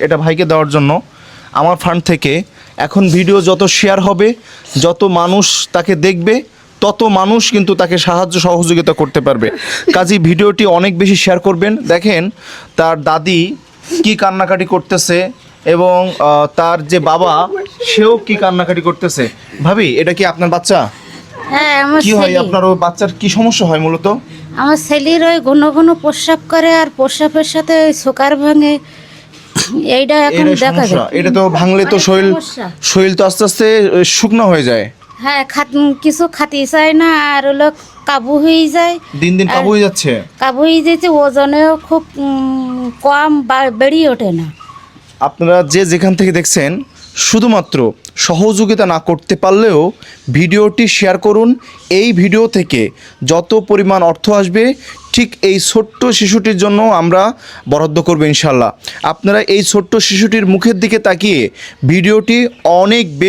এটা ভাইকে দেওয়ার জন্য আমার ফান্ড থেকে। এখন ভিডিও যত শেয়ার হবে, যত মানুষ তাকে দেখবে, তত মানুষ কিন্তু তাকে সাহায্য সহযোগিতা করতে পারবে। কাজেই ভিডিওটি অনেক বেশি শেয়ার করবেন। দেখেন তার দাদি কি কান্নাকাটি করতেছে এবং তার যে বাবা সেও কি কান্নাকাটি করতেছে। ভাবি, এটা কি আপনার বাচ্চা? হ্যাঁ, আমার কি হয় ছেলে। আপনার ওই বাচ্চার কি সমস্যা হয় মূলত? আমার ছেলের ওই ঘন ঘন প্রস্রাব করে, আর প্রস্রাবের সাথে ওই সুগার ভাঙে। এইটা এখন এটাই দেখা সমস্যা। যায়। এটা তো ভাঙলে তো অনেক শরীর সমস্যা। শরীর তো আস্তে আস্তে শুকনো হয়ে যায়, হ্যাঁ, কিছু খাতে চায় না, আর হলো কাবু হয়ে যায়। দিন দিন কাবু হয়ে যাচ্ছে। কাবু হয়ে যাচ্ছে, ওজনেও খুব কম বেড়ে ওঠে না। আপনারা যে যেখান থেকে দেখছেন, শুধুমাত্র সহযোগিতা না করতে পারলেও ভিডিওটি শেয়ার করুন। এই ভিডিও থেকে যত পরিমাণ অর্থ আসবে ঠিক এই ছোট্ট শিশুটির জন্য আমরা বরাদ্দ করব ইনশাল্লাহ। আপনারা এই ছোট্ট শিশুটির মুখের দিকে তাকিয়ে ভিডিওটি অনেক বেশি